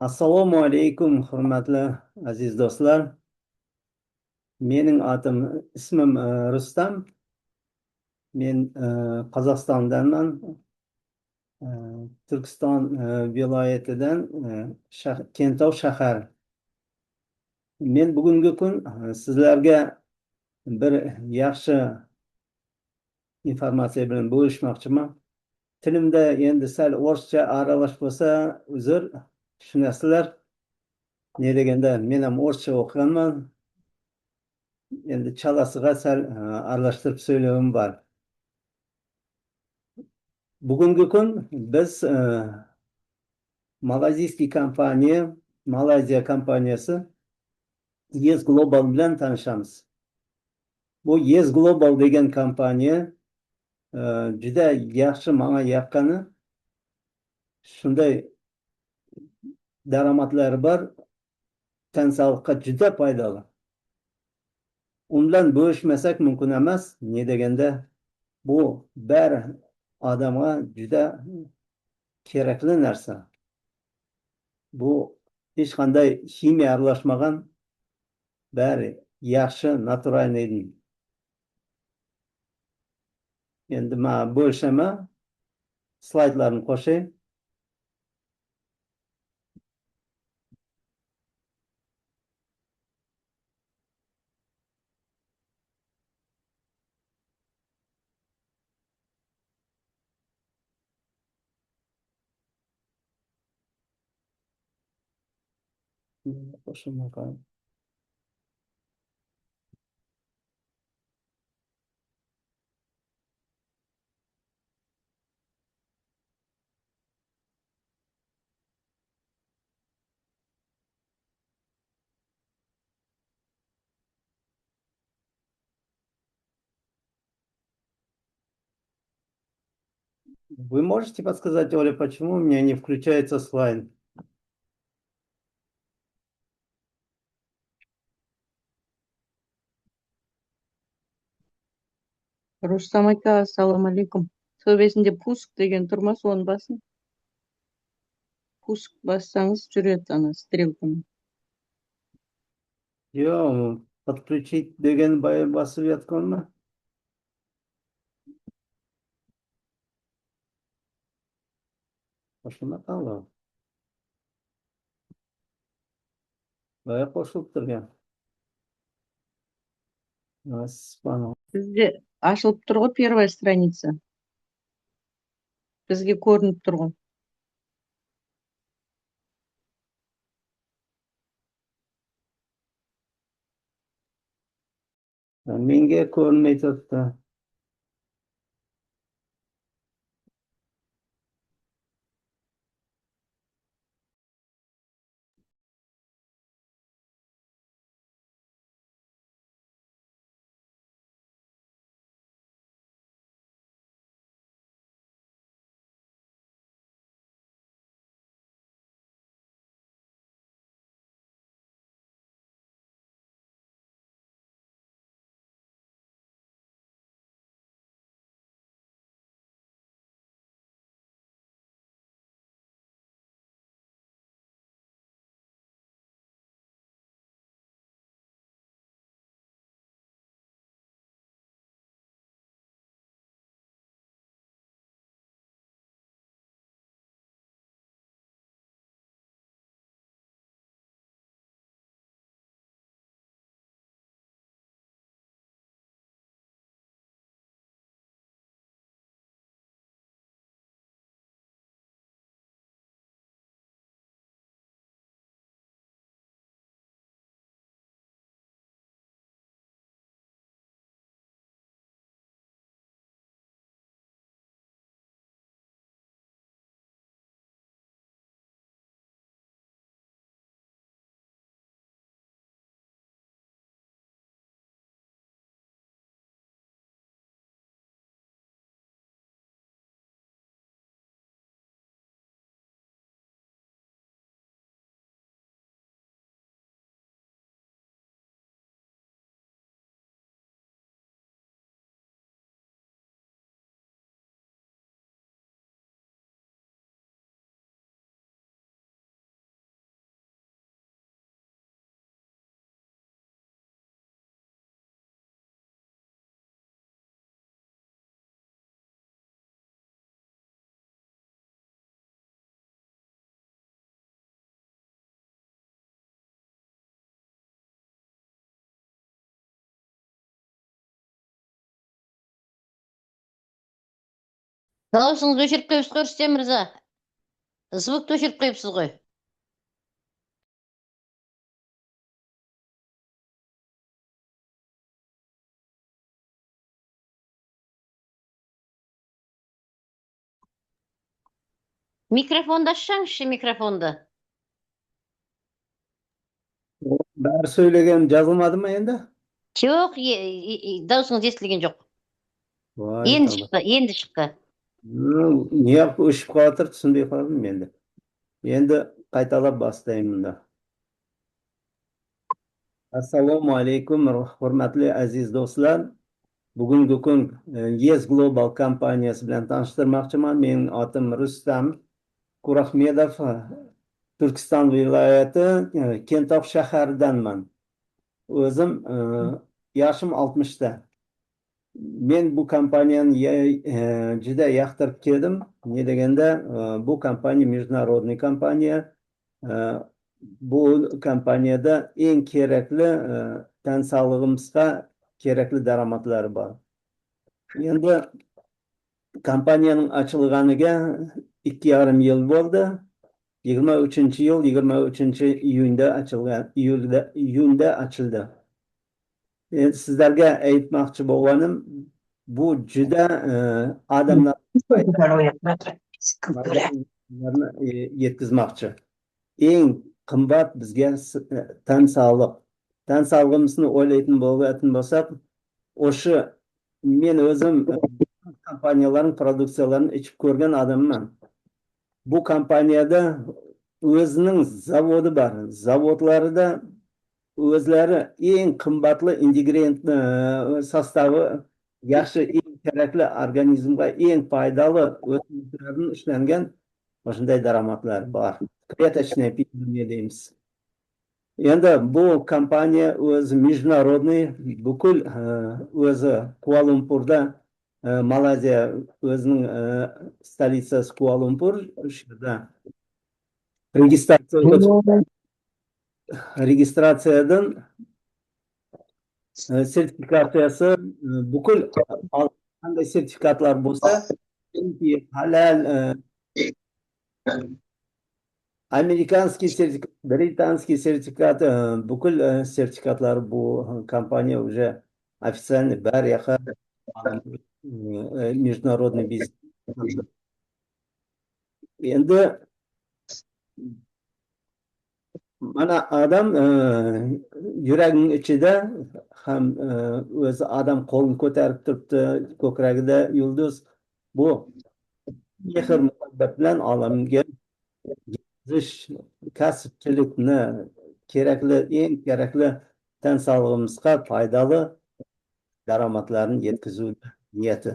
Assalomu alaykum, hurmatli aziz do'stlar. Mening ismim Rustam. Men Qozog'istondanman. E, Turkiston viloyatidan Kentov shahar. Men bugungi kun sizlarga bir yaxshi informatsiya bilan bo'lishmoqchiman. Tilimda endi sal o'rscha aralash bo'lsa, uzr, tushunasizlar. Ne deganda men ham o'rscha o'qiganman. Endi chalasiga sal aralashtirib so'zlavim bor. Bugungi kun biz Malayziya kompaniyasi Yes Global bilan tanishamiz. Bu Yes Global degan kompaniya juda yaxshi menga yoqqani, shunday daromadlari bor, tan sog'liqqa juda foydali. Undan bo'lishmasak mumkin emas. Ne deganda bu bari odamga juda kerakli narsa. Bu hech qanday ximiya aralashmagan, bari yaxshi naturalniy. Endi men bo'lshaman, slaydlarni qo'shay. Вы можете подсказать, Оля, почему у меня не включается слайд? Rustam aka, assalomu alaykum. Tövbesinde pusk degan turmas, onu basın. Pusk bassanız жүрет ана стрелканы. Yo, подключить degan basıp yatkanmı? Hoşuma kaldı. Baya qo'shilib turgan. Sizde ашылып тұр ғой первая страница. Бізге көрініп тұр ғой. Menga ko'rinmay turibdi. Дауысыңызды өшіріп қойыпсыз ғой, Рүстем мырза. Звукты өшіріп қойыпсыз ғой. Микрофонды ашсаңызшы, микрофонды. Bari söylegan жазылмады ма енді? Жоқ, дауысыңыз естілген жоқ. Vay Енді Allah. шықты, енді шықты. Неғып өшіп қалатыр түсінбей қалдым енді. Енді қайталап бастаймын да. Assalomu alaykum, hurmatli aziz do'stlar. Bugungi kun Yes Global kompaniyasi bilan tanishtirmoqchiman. Mening atim Rustam Qurahmedov, Turkiston viloyati Kentoq shaharidanman. O'zim yoshim 60da. Men bu kompaniyani juda yoqtirib keldim. Ne deganda, bu kompaniya международный kompaniya. Bu kompaniyada eng kerakli tan sog'lig'imizga kerakli daromadlari bor. Endi kompaniyaning ochilganiga 2,5 yil bo'ldi. 23-yil 23-iyunda ochilgan, iyunda ochildi. Endi sizlarga aytmoqchi bo'lganim, bu juda odamlar yetkazmoqchi. Eng qimmat bizga tan sog'liq. Tan sog'lig'imizni o'ylaydigan bo'lsak, o'sha men o'zim kompaniyalarning produksiyalarini ichib ko'rgan odamman. Bu kompaniyada o'zining zavodi bor. Zavodlarida o'zlari eng qimmatli ingredient sostavi, yaxshi, eng kerakli organizmga eng foydali o'simliklardan ishlangan o'shanday daromadlar bor. Клеточное питание deymiz. Endi bu kompaniya o'zi международный, bukul o'zi Kuala-Lumpurda, Malayziya o'zining stolitsasi Kuala-Lumpur, o'sha registratsiyadan sertifikatsiyasi bukul qanday sertifikatlar bo'lsa, halal, amerikanskiy sertifikat, britanskiy sertifikat, bukul sertifikatlar bu kompaniya уже официальный бар yoqqa международный бизнес. Endi mana odam yuragining ichida ham o'zi odam qo'lini ko'tarib turibdi, ko'kragida yulduz. Bu mehr muhabbat bilan olamga yetkazib kasbchilikni kerakli, eng kerakli tan sog'lig'imizga foydali daromadlarni yetkazuv niyati.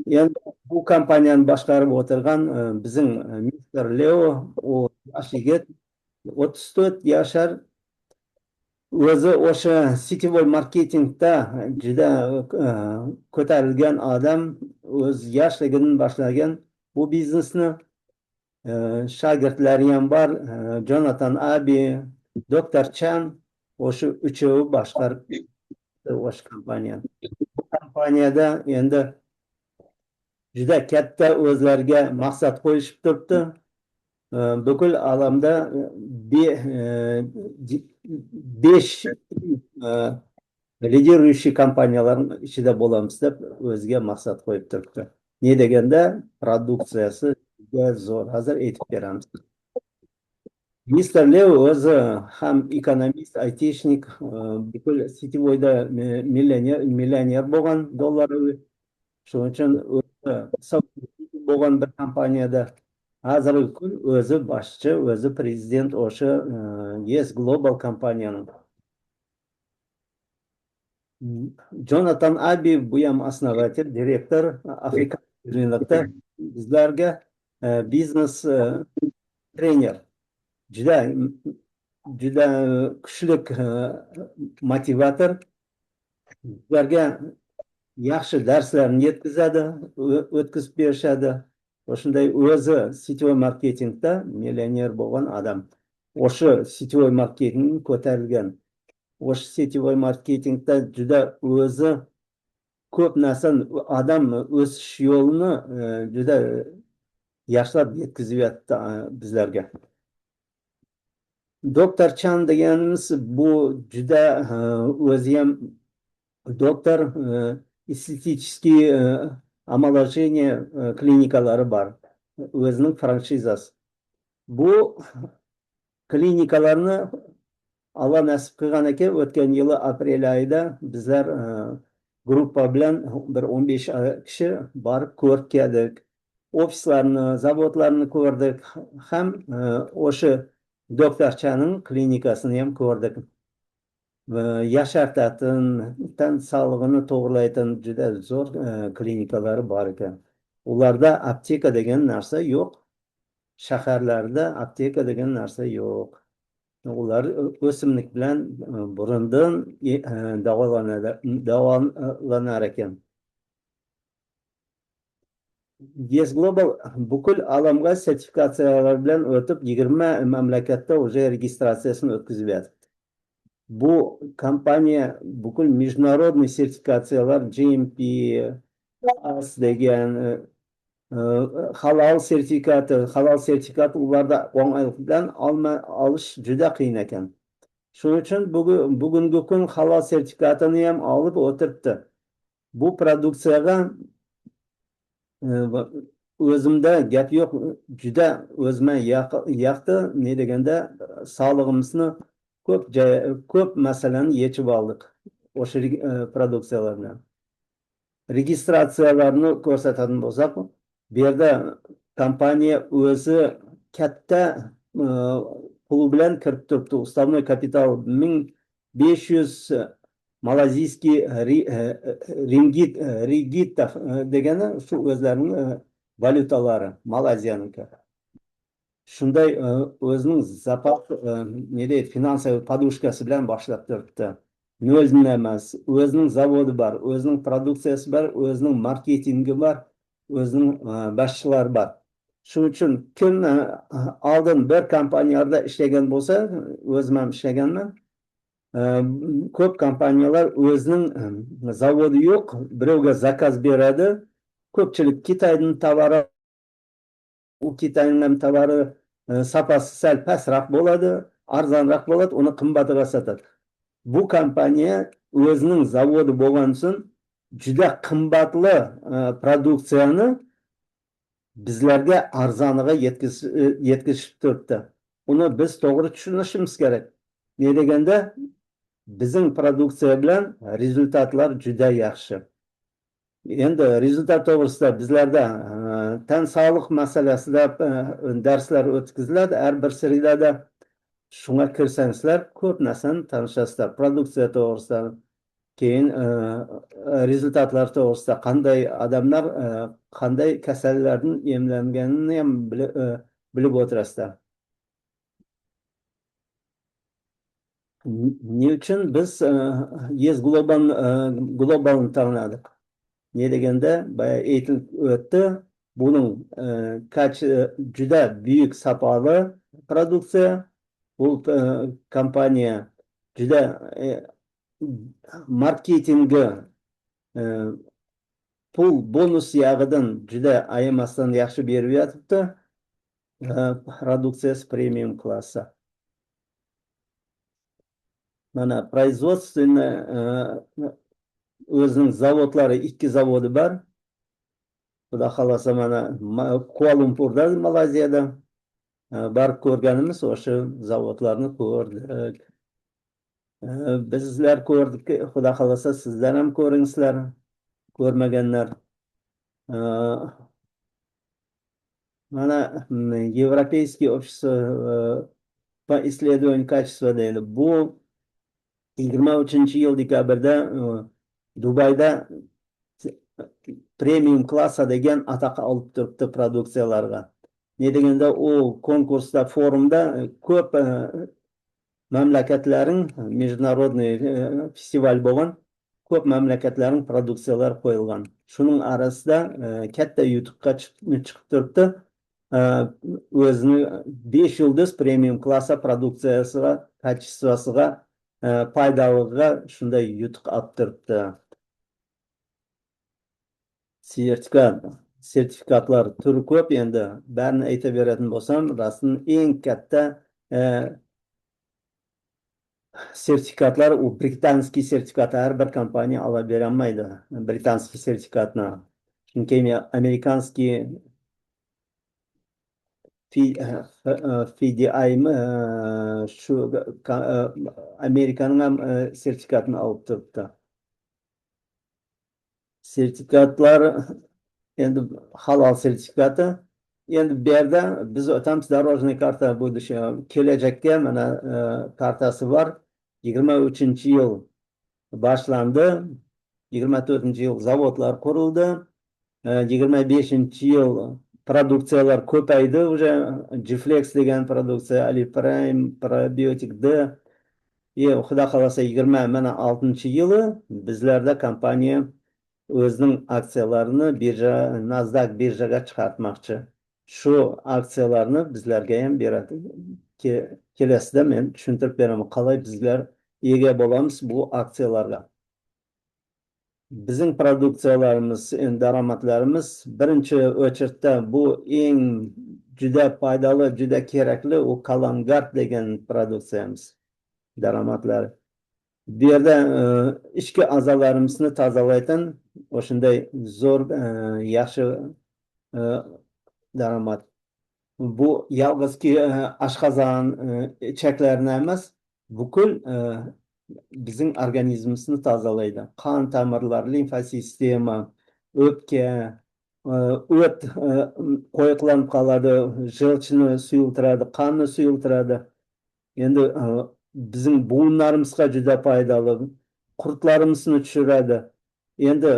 Endi bu kompaniyani boshqarib o'tirgan bizning Mr. Leo, u yosh yigit, 34 yashar. O'zi o'sha sitvoy marketingda juda ko'tarilgan odam, o'z yoshligidan boshlagan bu biznesni. Shogirdlari ham bor, Jonathan Abi, Dr. Chan, o'sha uchovi boshqarib o'sha kompaniyani. Bu kompaniyada endi juda katta o'zlariga maqsad qo'yishib turibdi. Bukul olamda 5 lideruющий kompaniyalarning ichida bo'lamiz deb o'ziga maqsad qo'yib turibdi. Ne deganda, produksiyasi zo'r. Hozir aytib beramiz. Mr. Leo o'zi ham ekonomist, aytishnik, bukul sitvoyda millioner bo'lgan, dollaraviy. Shuning uchun bo'lgan bir kompaniyada hozirgi kun o'zi boshchi, o'zi prezident o'sha Yes Global kompaniyaning. Jonathan Abi bu ham основатель, direktor, Afrika rynokda bizlarga biznes trener. Juda kuchli motivator. Bizlarga yaxshi darslarni yetkazadi, o'tkazib berishadi. O'shanday o'zi sitvoy marketingda millioner bo'lgan odam. O'sha sitvoy marketing ko'tarilgan. O'sha sitvoy marketingda juda o'zi ko'p narsani odam o'sish yo'lini juda yaxshilab yetkazayapti bizlarga. Doktor Chan deganimiz bu juda o'zi ham doktor estetik омоложение klinikalari bor. O'zining franshizasi. Bu klinikalarni Allah nasib qilgan ekan, o'tgan yili aprel oyida bizlar gruppa bilan bir 15 kishi borib ko'rib keldik. Ofislarni, zavodlarni ko'rdik. Ham o'sha doktor Channing klinikasini ham ko'rdik. Yashartатын, tan sog'lig'ini to'g'rilaydigan juda zo'r klinikalari bor ekan. Ularda apteka degan narsa yo'q. Shaharlarda apteka degan narsa yo'q. Ular o'simlik bilan burundan davolanar ekan. Yes Global bukul alamga sertifikatsiyalar bilan o'tib 20 mamlakatda уже registratsiyasini o'tkazyapti. Bu kompaniya bukul международный sertifikatsiyalar GMP, AS degan halol sertifikati ularda o'ng'aylikdan olish juda qiyin ekan. Shuning uchun bugungi kun halol sertifikatini ham olib o'tiribdi. Bu produksiyaga o'zimda gap yo'q, juda o'zimga yoqdi. Ne deganda sog'lig'imizni ko'p masalani yechib oldik o'sha produksiyalar bilan. Registratsiyalarni ko'rsatadigan bo'lsak, bu yerda kompaniya o'zi katta pul bilan kirib turibdi. Ustavnoy kapital 1500 malaziyskiy ringgit degani shu o'zlarining valyutalari, Malaziyaniki. Shunday o'zining zapat finansiy podushkasi bilan boshlab turibdi. Noldan emas, o'zining zavodi bor, o'zining produksiyasi bor, o'zining marketingi bor, o'zining boshchilari bor. Shuning uchun kim oldin bir kompaniyada ishlagan bo'lsa, o'zim ham ishlaganman. Ko'p kompaniyalar o'zining zavodi yo'q, birovga zakaz beradi. Ko'pchilik Xitoyning tovari, u Xitoyning tovari sapasi sal pastroq bo'ladi, arzonroq bo'ladi, uni qimmatga sotadi. Bu kompaniya o'zining zavodi bo'lgan uchun juda qimmatli produksiyani bizlarga arzoniga yetkazib turibdi. Uni biz to'g'ri tushunishimiz kerak. Ne deganda bizning produksiya bilan rezultatlar juda yaxshi. Endi rezultat to'g'risida bizlarda tan sog'liq masalasida darslar o'tkaziladi. Har bir serialda shunga kirsangizlar ko'p narsani tanishasizlar. Produksiya to'g'risida, keyin rezultatlar to'g'risida, qanday odamlar qanday kasallardan emlanganini ham bilib o'tirasizlar. Ne uchun biz Yes Globalni tanladik? Ne deganda boya aytilib o'tdi, buning juda buyuk sapoli produksiya. Bu kompaniya juda marketingi pul bonus yog'idan juda ayamasdan yaxshi berib yotibdi. Produksiyasi premium klassi. Mana производственный o'zining zavodlari, 2 zavodi bor. Xudo xolasa mana Kuala-Lumpurda, Malayziyada borib ko'rganimiz o'sha zavodlarni ko'rdik. Bizlar ko'rdik, xudo xolasa sizlar ham ko'ringizlar, ko'rmaganlar. Mana Европейское общество по исследованию качества deydi. Bu 23-yil dekabrda Dubayda premium klassa degan ataqa olib turibdi produksiyalarga. Ne deganda u konkursda, forumda ko'p mamlakatlarning международный festival bo'lgan, ko'p mamlakatlarning produksiyalari qo'yilgan. Shuning orasida katta yutuqqa chiqib turibdi. O'zini 5 yulduz premium klassa produksiyasiga, kачествосiga, paydaligiga shunday yutuq olib turibdi. sertifikatlar turi ko'p. Endi barini aytaveradigan bo'lsam, rostdan eng katta sertifikatlar u britanskiy sertifikat. Har bir kompaniya ola berolmaydi britanskiy sertifikatni. Chunki amerikanskiy FDI'mi shu Amerikaning ham sertifikatini olib turibdi. Sertifikatlar endi halol sertifikati. Endi bu yerda biz o'tamiz дорожный karta будущего. Kelajakka mana kartasi bor. 23-yil boshlandi. 24-yil zavodlar qurildi. 25-yil produksiyalar ko'paydi. Уже Gflex degan produksiya, Aliprime, Probiotic D. Xudo xolasa 26-yili bizlarda kompaniya o'zining aksiyalarini Nasdaq birjaga chiqartmoqchi. Shu aksiyalarni bizlarga ham beradi. Kelasida men tushuntirib beraman, qalay bizlar ega bo'lamiz bu aksiyalarga. Bizning produksiyalarimiz, daromadlarimiz birinchi o'chirda bu eng juda foydali, juda kerakli u Kalangard degan produksiyamiz daromadlari. Bu yerda ichki a'zolarimizni tozalaydigan o'shanday zo'r yaxshi daromad. Bu yolg'izki oshqozon ichaklarni emas, butkul bizning organizmimizni tozalaydi. Qon tomirlar, limfa sistema, o'pka, o't qo'yiqlanib qoladi, jelchni suyultiradi, qonni suyultiradi. Endi bizning bo'yinlarimizga juda foydali, qurtlarimizni tushiradi. Endi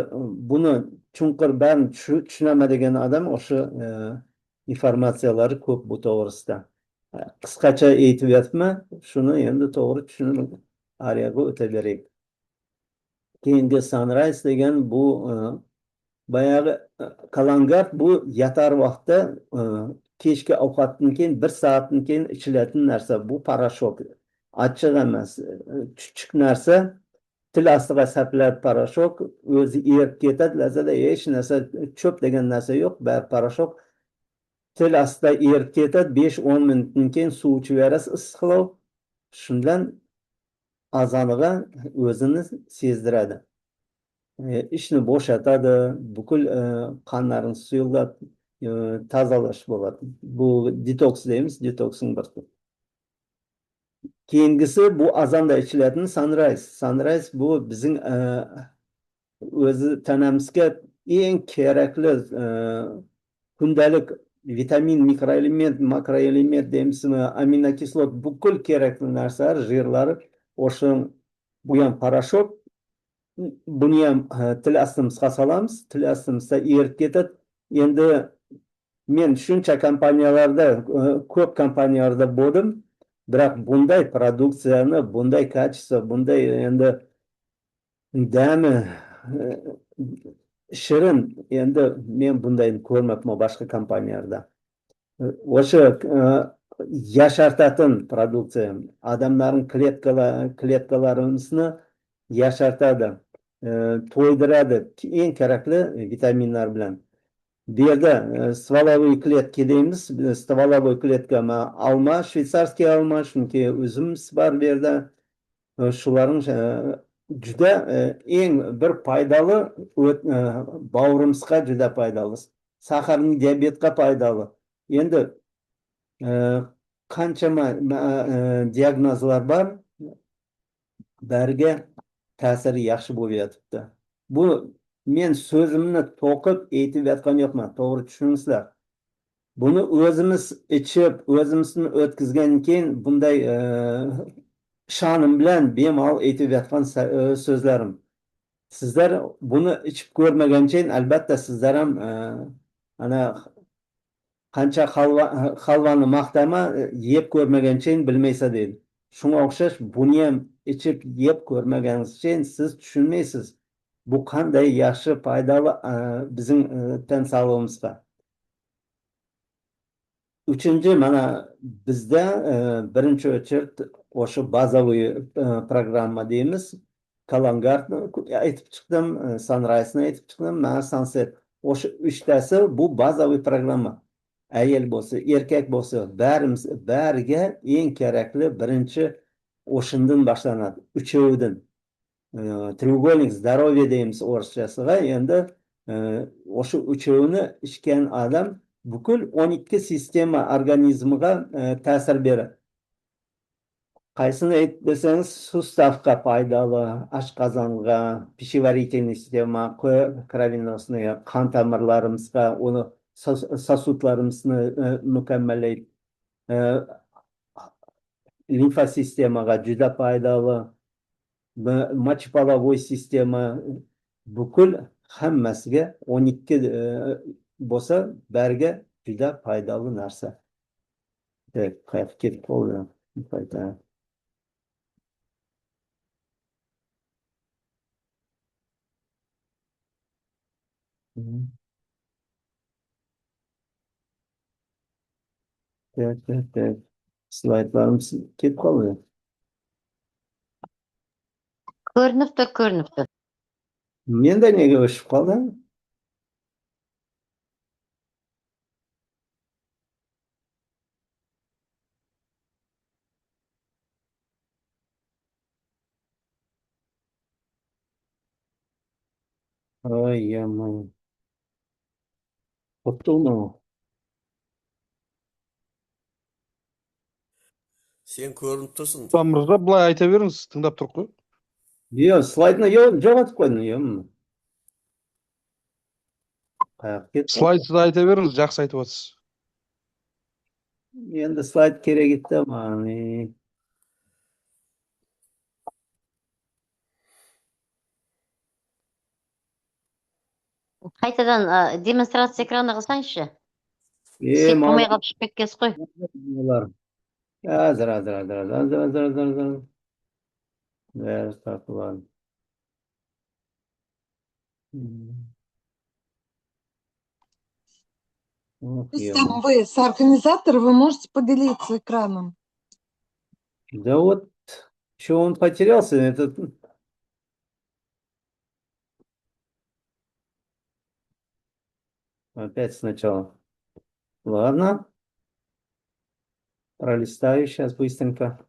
buni chunqur barini tushunadigan odam o'sha informatsiyalari ko'p bu to'g'risida. Qisqacha aytib yotibman, shuni endi to'g'ri tushunib ariyaga o'taveraylik. Keyingi Sunrise degan bu bayag'i Kalangard bu yatar vaqtda kechki ovqatdan keyin 1 soatdan keyin ichiladigan narsa. Bu parashok. Achchiq emas, chuchuk narsa. Til ostiga saplab parashok o'zi erib ketadi. Lazada hech narsa, cho'p degan narsa yo'q. Bari parashok til ostida erib ketadi. 5-10 minutdan keyin suv ichaverasiz issiqlov. Shundan a'zoniga o'zini sezdiradi. Ishni bo'shatadi, butkul qonlarni suyulab tozalash bo'ladi. Bu detoks deymiz, detoksing bir tur. Keyingisi bu azonda ichiladigan Sunrise. Sunrise bu bizning o'zi tanamizga eng kerakli kundalik vitamin, mikroelement, makroelement deymizmi, aminokislot, butkul kerakli narsalar, jirlar, o'sha bu ham parashok. Buni ham til ostimizga solamiz, til ostimizda erib ketadi. Endi men shuncha kompaniyalarda, ko'p kompaniyalarda bo'ldim. Biroq bunday produksiyani, bunday kачество, bunday endi dami shirin endi men bunday ko'rmabman boshqa kompaniyalarda. O'sha yashartатын produksiya, odamlarning kletkalarimizni yashartadi, to'ydiradi eng kerakli vitaminlar bilan. Bu yerda стволовой клетка deymiz. Стволовой kletka olma, shvetsarskiy olma, chunki o'zimiz bor bu yerda. Shularning juda eng bir foydali, bog'rimizga juda foydali. Saharning diabetga foydali. Endi qanchama diagnozlar bor, bariga ta'siri yaxshi bo'lib yotibdi. Bu men so'zimni to'qib aytib yotgan yo'qman, to'g'ri tushuningizlar. Buni o'zimiz ichib, o'zimizni o'tkazgandan keyin bunday ishonim bilan bemalol aytib yotgan so'zlarim. Sizlar buni ichib ko'rmagancha albatta sizlar ham ana qancha halvani maqtama, yeb ko'rmagancha bilmaysiz deydi. Shunga o'xshash buni ham ichib yeb ko'rmaganingizcha siz tushunmaysiz. Bu qanday yaxshi foydali bizning tan sog'lig'imizga. Uchinchi mana bizda birinchi o'chirt o'sha bazaviy programma deymiz. Kalangardni aytib chiqdim, Sunrise'ni aytib chiqdim, mana Sunset o'sha uchtasi bu bazaviy programma. Ayol bo'lsa, erkak bo'lsa, bariga eng kerakli birinchi o'shandan boshlanadi. Uchovidan. Треугольник здоровья deymiz o'rschasiga. Endi o'sha uchovini ichgan odam bukul 12 sistema organizmiga ta'sir beradi. Qaysini aytib desangiz, sustavga foydali, oshqozonga, пищеварительный sistema, кровеносный, qon tomirlarimizga, uni sosudlarimizni mukammallaydi. Limfa sistemaga juda foydali, mochполовой sistema, bukul hammasiga 12 bo'lsa, bariga juda foydali narsa. Qayerga ketib qoldi? Evet. Slaytlarimiz ketib qoldi. Ko'rinib tur. Menda nega o'shib qoldi? Ay, yomon. Bo'ptimi? Sen ko'rinib tursin. Mirza, былай айта беріңіз, тыңдап тұрық қой. Yo'q, slaydni jo'natib qo'yding, yo'qmi? Qayoqqa ketdi? Слайдсыз айта беріңіз, жақсы айтып отырсыз. Endi slayd kerak edi mana. Qaytadan demonstratsiya ekrani qilsangchi. E, Sek mana bo'lmay qolib chiqib ketgansiz qo'y. bular. Azir. Ver tartılar. Рустам, вы соорганизатор, вы можете поделиться экраном? Да вот, что он потерялся, этот... Опять сначала. Ладно. Пролистаю сейчас быстренько.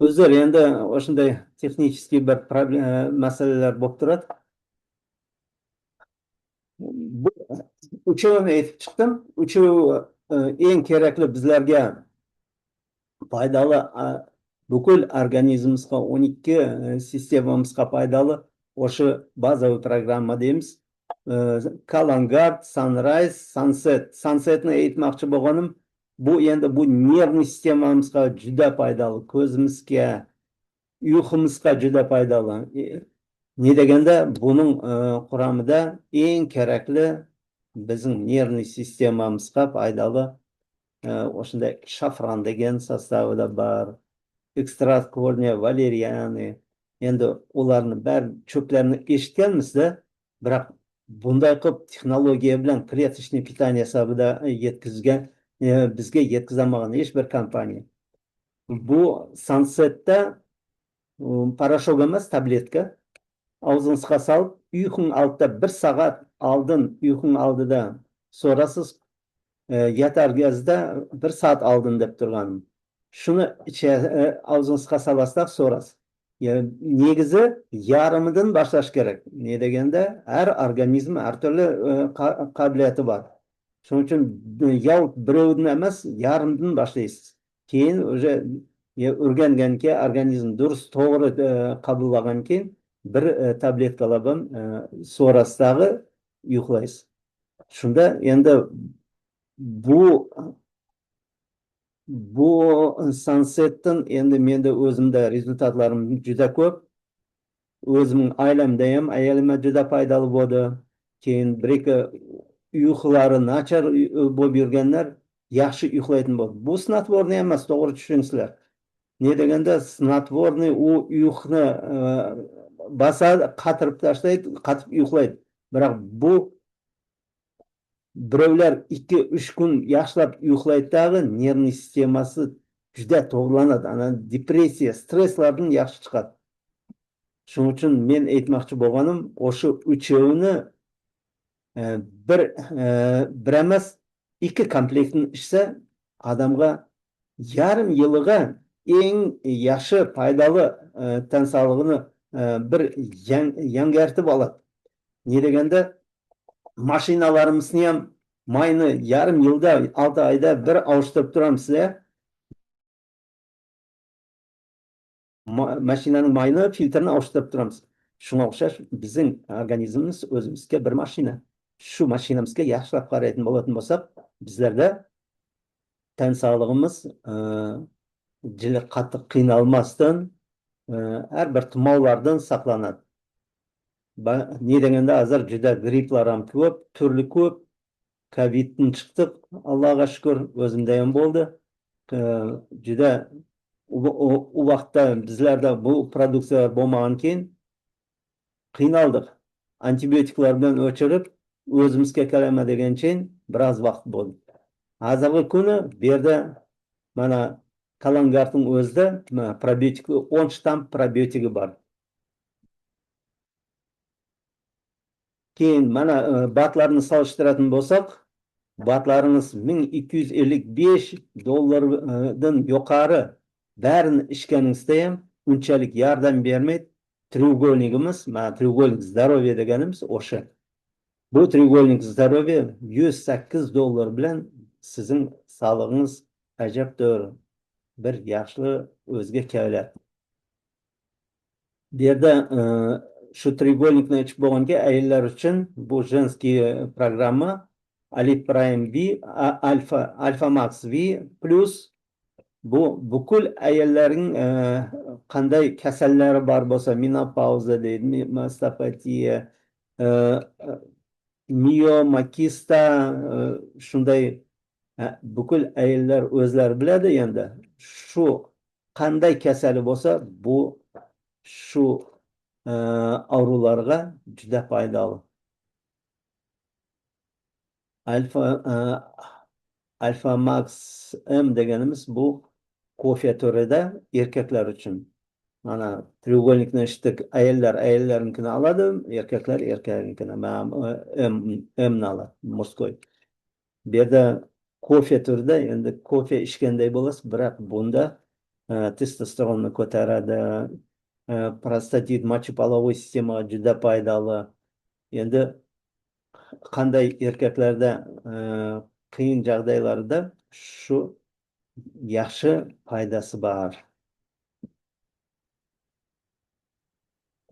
O'zlar endi o'shanday texnический bir masalalar bo'lib turadi. Bu uchovini aytib chiqdim. Uchovi eng kerakli bizlarga foydali, bukul organizmimizga 12 sistemamizga foydali o'sha bazaviy programma deymiz. Kalangard, Sunrise, Sunset. Sunsetni aytmoqchi bo'lganim, bu endi bu nervni sistemamizga juda foydali, ko'zimizga, uyqumizga juda foydali. Ne deganda buning quramida eng kerakli bizning nervni sistemamizga foydali o'shunday shafron degan sostavida bor, ekstrakt korniya valeriani. Endi ularni bari cho'plarni eshitganmizda, biroq bunday qilib texnologiya bilan клеточный питание hisobida yetkazgan bizga yetkazolmagan hech bir kompaniya. Bu Sunsetda parashok emas, tabletka. Og'zingizga solib, uyqung oldida 1 soat oldin, uyqung oldida so'rasiz, yatargazda 1 soat oldin deb turganim. Shuni og'zingizga solasizlar, so'rasiz. Negizi yarimidan boshlash kerak. Ne deganda, har organizm har turli qobiliyati bor. Shuning uchun yo'l birovdan emas, yarimdan boshlaysiz. Keyin o'sha o'rgangan keyin organizm durust, to'g'ri qabullangan keyin bir tabletkalardan so'rasdagi uxlaysiz. Shunda endi bu Sunsetdan endi menda o'zimda rezultatlarim juda ko'p. O'zimning oilamda ham ayolimga juda foydali bo'ldi. Keyin bir-ikki uyqulari nachar bo'lib yurganlar yaxshi uxlaydigan bo'ldi. Bu snatvorni emas, to'g'ri tushunsizlar. Ne deganda snatvorni u uyquni basadi, qatirib tashlaydi, qatib uxlaydi. Biroq bu birovlar 2-3 kun yaxshilab uxlaydidagi nervni sistemasi juda to'g'rilanadi. Ana depressiya, stresslardan yaxshi chiqadi. Shuning uchun men aytmoqchi bo'lganim, o'sha uchovini bir bir emas, ikki komplektni ichsa, odamga yarim yiliga eng yaxshi foydali tan sog'lig'ini bir yangartib oladi. Ne deganda, mashinalarimizni ham mayni yarim yilda, 6 oyda bir alıştırıp turamiz ya. Mashinaning mayni filtrini alıştırıp turamiz. Shunga o'xshash bizning organizmimiz o'zimizga bir mashina. Shu mashinamizga yaxshilab qaraydigan bo'ladigan bo'lsak, bizlarda tan sog'lig'imiz juda qattiq qiynalmasdan har bir tumovlardan saqlanadi. Ne deganda hozir juda gripplar ham ko'p, turli ko'p. Covid'dan chiqdik, Allohga shukr, o'zimda ham bo'ldi. Juda u vaqtda bizlarda bu produksiyalar bo'lmagan keyin qiynaldik. Antibiotiklar bilan o'chirib, o'zimizga kelama degancha biroz vaqt bo'ldi. Hozirgi kuni bu yerda mana Kalangartning o'zida probiotik 10 shtamm probiotigi bor. Keyin mana batlarni solishtiradigan bo'lsak, batlarimiz $1255 yuqori barini ichganingizda ham unchalik yordam bermaydi. Треугольнигimiz, mana треугольник здоровья deganimiz o'sha. Bu треугольник здоровья $108 bilan sizning sog'lig'ingiz ajabtovur bir yaxshi o'zga keladi. Bu yerda shu треугольникni ichib bo'lganki, ayollar uchun bu женский programma Aliprime V, Alpha Max V plus bu bukul ayollarning qanday kasallari bor bo'lsa, menopauza deydi, mastopatiya, miyoma-kista, shunday bukul ayollar o'zlari biladi endi. Shu qanday kasali bo'lsa, bu shu avrularga juda foydali. Alpha Max M deganimiz bu kofe turida erkaklar uchun. Mana треугольникni ichdik, ayollarninkini oladi, erkaklar erkakninkini, M'ni oladi, murskoy. Bu yerda kofe turida, endi kofe ichganday bo'lasiz, biroq bunda testosteronni ko'taradi, prostatit, mochoполовой sistemaga juda foydali. Endi qanday erkaklarda qiyin joylarda shu yaxshi foydasi bor.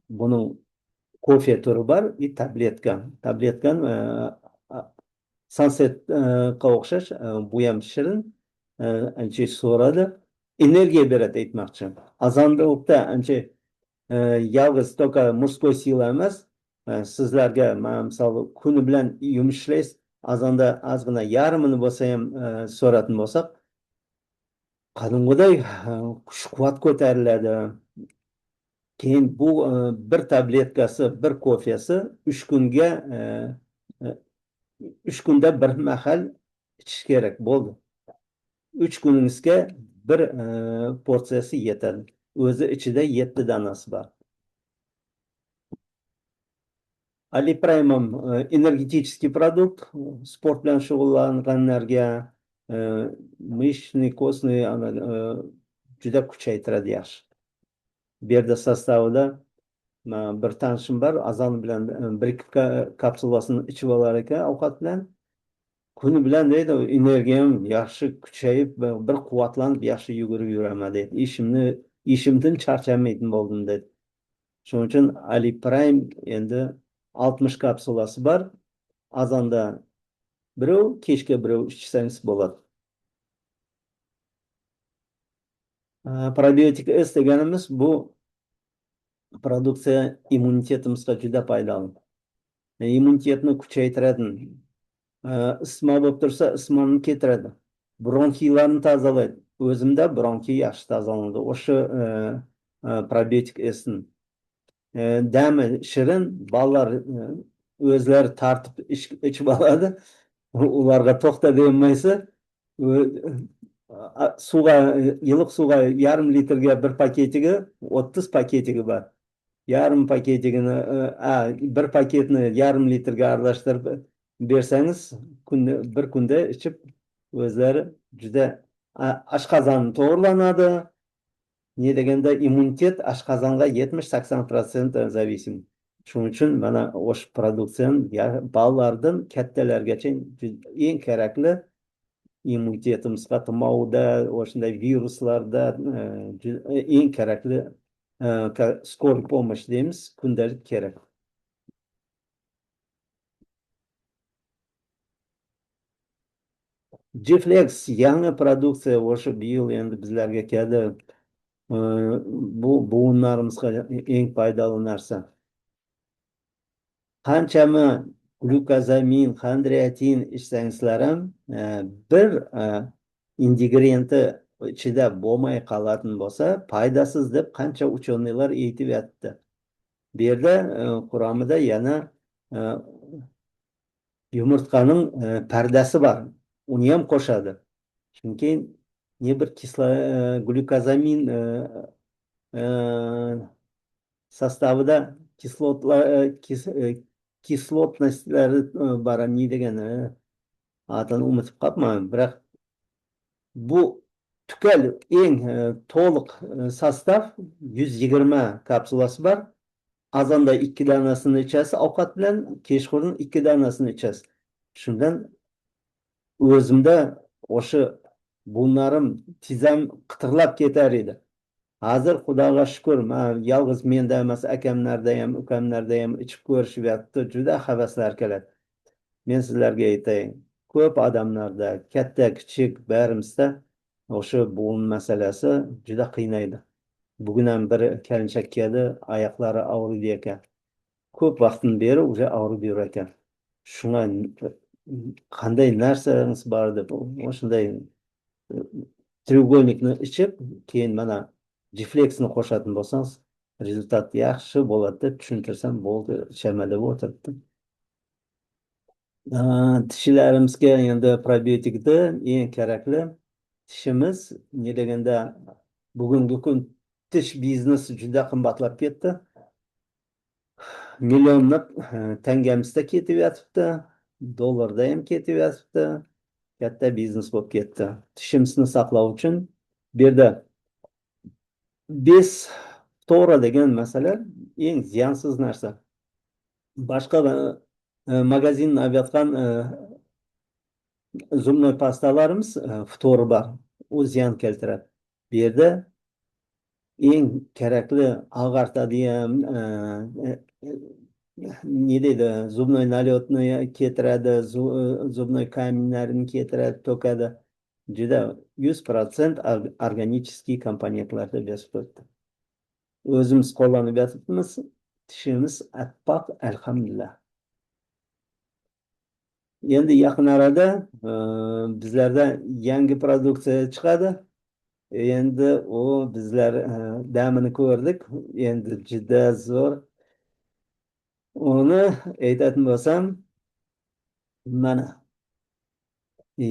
Buning kofe turi bor, tabletka. Tabletkan Sunsetga o'xshash, bu ham shirin, ancha so'radi. Energiya beradi aytmoqchi. Azonda ancha yolg'iz только murskoy sila emas. Sizlarga misol kuni bilan yumishlaysiz, azonda ozgina yarmini bo'lsa ham so'ratib bo'lsak, qadimgiday kuch-quvvat ko'tariladi. Keyin bu bir tabletkasi, bir kofesi 3 kunga 3 kunda bir mahal ichish kerak bo'ldi. 3 kuningizga bir porsiyasi yetadi. O'zi ichida 7 danasi bor. Aliprime energetический продукт, sport bilan shug'ullanganlarga mishni, kostni juda kuchaytiradi yaxshi. Bu yerda sostavida bir tanishim bor, azon bilan bir kapsulasini ichib olar ekan ovqat bilan. Kuni bilan deydi, energiyam yaxshi kuchayib, bir quvvatlanib yaxshi yugurib yuraman deydi. Ishimdan charchamaydim bo'ldim dedi. Shuning uchun Aliprime endi 60 kapsulasi bor. Azonda birov, kechga birov ichsangiz bo'ladi. Probiotik S deganimiz bu produksiya immunitetimizga juda foydali. Immunitetni kuchaytiradi. Isitma bo'lib tursa, isitmani keltiradi. Bronxiylarni tozalaydi. O'zimda bronxiy yaxshi tozalanadi. O'sha probiotik S'ni. Dami shirin, bolalar o'zlari tartib ichib oladi. Ularga to'xta demaysa, suvga, iliq suvga yarim litrga bir paketiga 30 paketiga bor. yarım paketigini, bir paketni yarim litrga aralashtirib bersangiz, bir kunda ichib o'zlari juda oshqozon to'g'irlanadi. Ne deganda immunitet oshqozonga 70-80% zavisim. Shuning uchun mana o'sha produksiyani bolalardan kattalargacha eng kerakli immunitetimizga tumovda, o'shanday viruslarda eng kerakli skor помощь deymiz, kundalik kerak. Jiflex yangi produksiya o'sha bu yil endi bizlarga keldi. Bu buvunlarimizga eng foydali narsa. Qanchami glukozamin, xondroitin ichsangizlar ham bir ingrediyenti ichida bo'lmay qoladigan bo'lsa, foydasiz deb qancha ucheniylar aytib yotdi. Bu yerda quramida yana yumurtqaning pardasi bor. Uni ham qo'shadi. Chunki ne bir glukozamin sostavida kislotnostlari bor, ne degani atini unutib qolibman. Biroq bu tukal eng to'liq sostav 120 kapsulasi bor. Azonda 2 danasini ichasiz ovqat bilan, kechqurun 2 danasini ichasiz. Shundan o'zimda o'sha bunlarim tizam qitirlab ketar edi. Hozir Xudoga shukr, yolg'iz menda emas, akamlarda ham, ukamlarda ham ichib ko'rishyapti, juda havaslar keladi. Men sizlarga aytayin, ko'p odamlarda, katta, kichik barimizda o'sha buvun masalasi juda qiynaydi. Bugun ham bir kelinchak keldi, oyoqlari og'riydi ekan. Ko'p vaqtdan beri уже og'rib yurar ekan. Shunga qanday narsangiz bor deb o'shanday треугольникni ichib, keyin mana Jiflexni qo'shатын bo'lsangiz, rezultat yaxshi bo'ladi deb tushuntirsam bo'ldi, ichama deb o'tiribdi. Tishlarimizga endi probiotikda eng kerakli tishimiz, ne deganda bugungi kun tish biznesi juda qimmatlab ketdi. Millionlab tangamizda ketib yotibdi, dollarda ham ketib yotibdi. Katta biznes bo'lib ketdi. Tishimizni saqlash uchun bu yerda bez to'g'ri degan masala eng ziyonsiz narsa. Boshqa magazindan olayotgan zubnoy pastalarimiz ftori bor, u ziyon keltiradi. Bu yerda eng kerakli og'artadigan ne deydi, zubnoy naletni keltiradi, zubnoy kamenlarini keltiradi, to'kadi. Juda 100% organiический komponentlarda besib turibdi. O'zimiz qo'llanib yotibmiz, tishimiz appoq, alhamdulillah. Endi yaqin arada bizlarda yangi produksiya chiqadi. Endi u bizlar damini ko'rdik, endi juda zo'r. Uni aytadigan bo'lsam, mana bu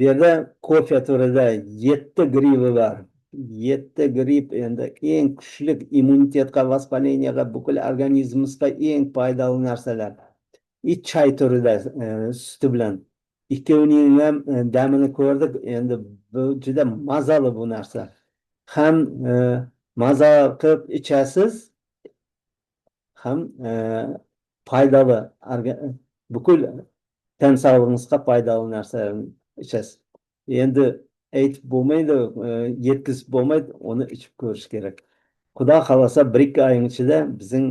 yerda kofe turida 7 gripi bor. 7 grip endi eng kuchli immunitetga, vоспалениyaga, bukul organizmimizga eng foydali narsalar. Choy turida suti bilan. Ikkovining ham damini ko'rdik. Endi bu juda mazali bu narsa. Ham maza qilib ichasiz, ham foydali, bukul tan sog'lig'ingizga foydali narsalarni ichasiz. Endi aytib bo'lmaydi, yetkazib bo'lmaydi, uni ichib ko'rish kerak. Xudo xolasa 1-2 oyning ichida bizning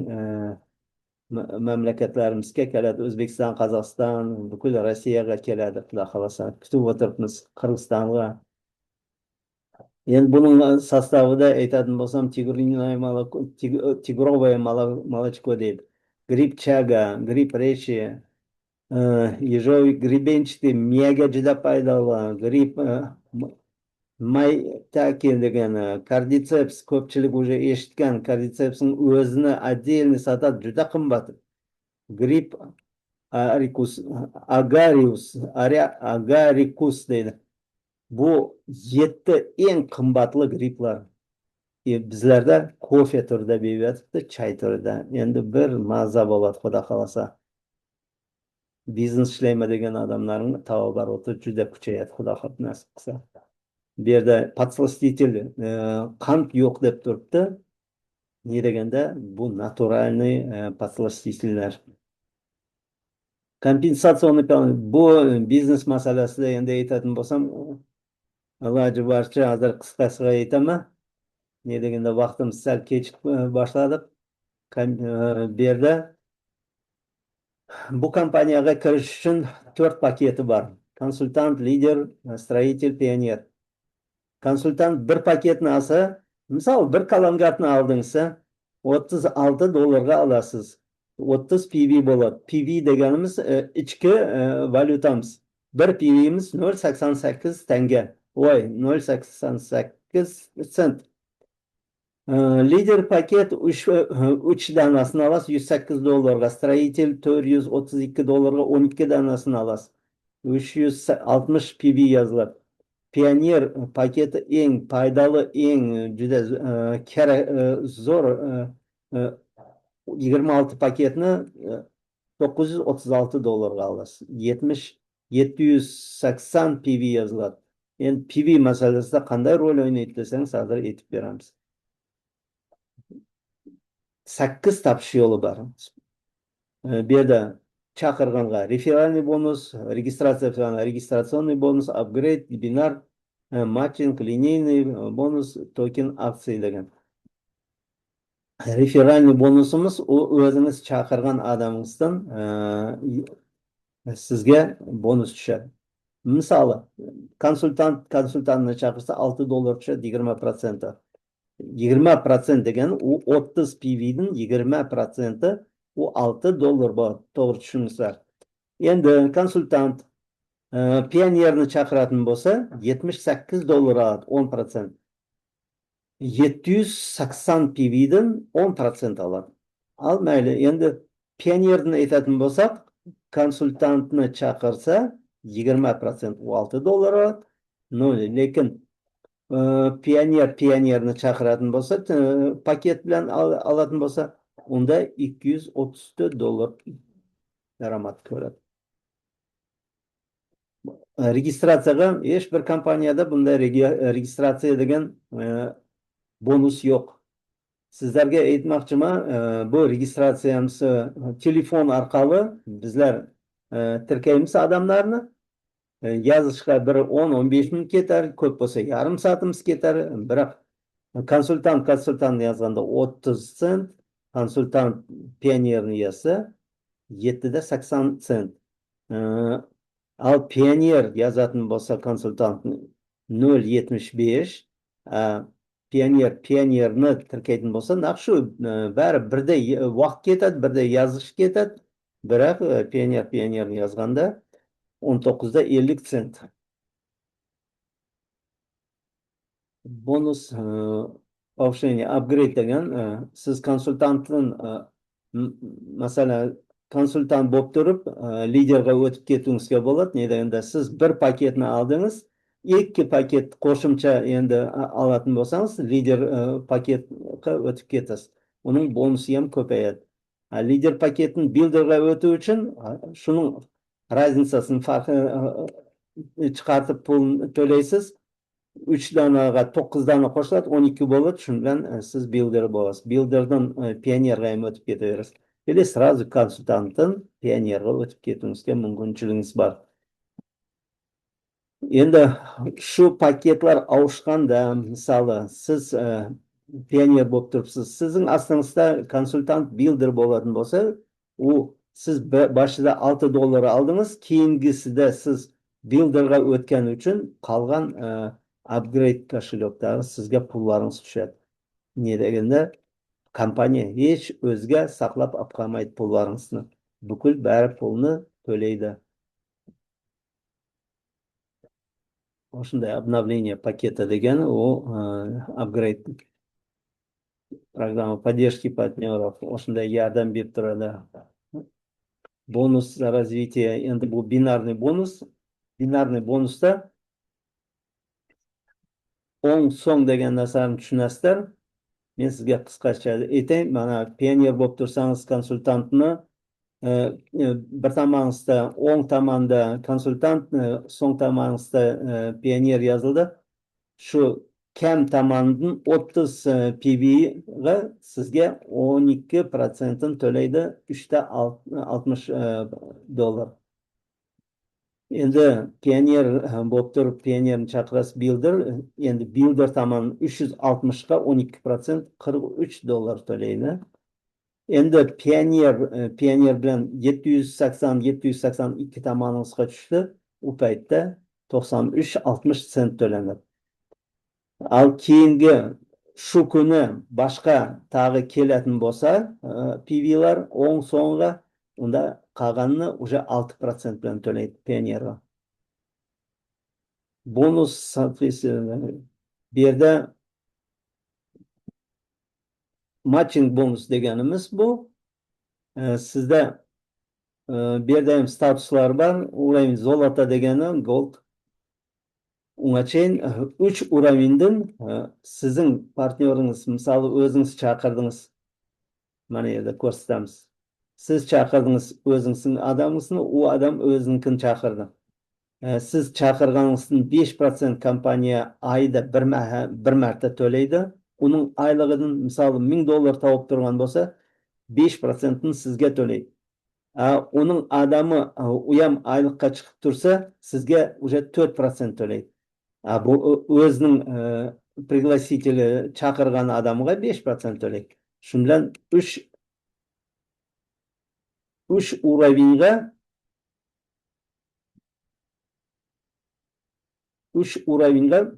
mamlakatlarimizga keladi. O'zbekiston, Qozog'iston, bukul Rossiyaga keladi. Xudo xolasa kutib o'tiribmiz, Qirg'izistonga. Endi buning sostavida aytadigan bo'lsam, tigrovое молочко deydi. Grip chaga, grip rechi, ежовый гребенчатый miyaga juda foydali, grip maitake degani, kardiceps, ko'pchilik уже eshitgan, kardicepsning o'zini отдельно sotadi, juda qimmat. Grip agaricus deydi. Bu 7 eng qimmatli griplar. bizlarda kofe turida beryapti, choy turida. Endi bir mazza bo'ladi, xudo xolasa. Biznes ishlayman degan odamlarning tavobaroti juda kuchayadi, xudo xohlasa nasib qilsa. Bu yerda podslastитель qand yo'q deb turibdi. Ne deganda bu naturalniy podslastительlar. Kompensatsionni bu biznes masalasida endi aytadigan bo'lsam, iloji boricha hozir qisqasiga aytaman. Ne deganda vaqtimiz sal kechikib boshladik. Bu yerda bu kompaniyaga kirish uchun 4 paketi bor. Konsultant, lider, stроитель, pioner. Konsultant bir paketni olsa, misol bir kolongatni oldingizsa, $36 olasiz. 30 PV bo'ladi. PV deganimiz ichki valyutamiz. Bir PV'miz 0,88 tanga. Voy, 0,88 sent. Lider paket 3 danasini olasiz, $108. Stроитель $432, 12 danasini olasiz. 360 PV yoziladi. Pioner paketi eng foydali, eng juda zo'r 26 paketni $936 olasiz. 780 PV yoziladi. Endi PV masalasida qanday rol o'ynaydi desangiz, hozir aytib beramiz. 8 topish yo'li bor. Bu yerda chaqirganga referalniy bonus, registratsionniy bonus, upgrade, binar, matching, lineyniy bonus, token, aksiya degan. Referalniy bonusimiz u o'zingiz chaqirgan odamingizdan sizga bonus tushadi. Misoli, konsultantni chaqirsa $6 tushadi, 20%. 20% degani u 30 PV'nin 20% u $6 bor. To'g'ri tushundingizlar. Endi konsultant pionerni chaqiradigan bo'lsa, $78 oladi, 10%. 780 PV'dan 10% oladi. Al mayli, endi pionerni aytadigan bo'lsak, konsultantni chaqirsa 20% u $6 oladi. No, lekin pionerni chaqiradigan bo'lsa, paket bilan oladigan bo'lsa, unda $234 daromad ko'radi. Registratsiyaga hech bir kompaniyada bunday registratsiya degan bonus yo'q. Sizlarga aytmoqchiman, bu registratsiyamiz telefon orqali bizlar tirkaymiz odamlarni. Yozishga bir 10-15 minut ketar, ko'p bo'lsa yarim soatimiz ketar. Biroq konsultant yozganda 30 sent, konsultant pionerni yozsa 7.80 sent. Al pioner yozadigan bo'lsa konsultant 0.75, pionerni tirkaydigan bo'lsa, naq shu bari birda vaqt ketadi, birda yozish ketadi. Biroq pionerni yozganda 19.50 sent. Bonus повышение, upgrade degan, siz konsultantdan masalan konsultant bo'lib turib, liderga o'tib ketishingizga bo'ladi. Ne deganda siz bir paketni oldingiz, 2 paket qo'shimcha endi oladigan bo'lsangiz, lider paketga o'tib ketasiz. Uning bonusi ham ko'payadi. Lider paketni builderga o'tish uchun shuning razницасini farqini chiqartib pul to'laysiz. 3 danaga 9 dana qo'shiladi, 12 bo'ladi. Shundan siz builder bo'lasiz. Builderdan pionerga ham o'tib ketaverasiz. Или сразу konsultantdan pionerga o'tib ketishingizga mumkinchiligingiz bor. Endi shu paketlar avishganda, misoli siz pioner bo'lib turibsiz, sizning aslingizda konsultant builder bo'ladigan bo'lsa, u siz boshida $6 oldingiz, keyingisida siz builderga o'tgan uchun qolgan upgrade kошелектagi sizga pullaringiz tushadi. Ne deganda kompaniya hech o'zga saqlab olib qolmaydi pullaringizni. Bukul bari pulni to'laydi. Shunday обновление paketi degani u upgrade программа поддержки партнеров, shunday yordam berib turadi. Bonus за развитие, endi bu binarniy bonus. Binarniy bonusda o'ng so'ng degan narsani tushunasizlar. Men sizga qisqacha aytayim. Mana pioner bo'lib tursangiz konsultantni bir tomoningizda o'ng tomonda konsultant, so'ng tomoningizda pioner yozildi. Shu kam tomondan 30 PB'ga sizga 12% to'laydi, 3 $60. Endi pioner bo'lib turib, pionerni chaqirasiz builder. Endi builder tomon 360 ga 12% $43 to'laydi. Endi pioner bilan 782 tomoningizga tushdi. U paytda 93.60 sent to'lanadi. Al keyingi shu kuni boshqa tag'i kelатын bo'lsa, PV'lar o'ng so'ngga, unda qolganini уже 6% bilan to'laydi pionerga. Bonus soответственно bu yerda matching bonus deganimiz bu. Sizda bu yerda ham statuslar bor. Ular zolota degani gold. Ungachayin 3 uровеньден sizning partnyoringiz, misol o'zingiz chaqirdingiz. Mana yerda ko'rsatamiz. Siz chaqirdingiz o'zingizning adamingizni, u odam o'zinikini chaqirdi. Siz chaqirganingizdan 5% kompaniya oyda bir marta to'laydi. Uning oyligidan misol $1000 topib turgan bo'lsa, 5%ni sizga to'laydi. Uning odami u ham oylikqa chiqib tursa, sizga уже 4% to'laydi. Bu o'zining пригласители chaqirgan odamga 5% to'laydi. Shu bilan 3 уровеньga 3 уровеньga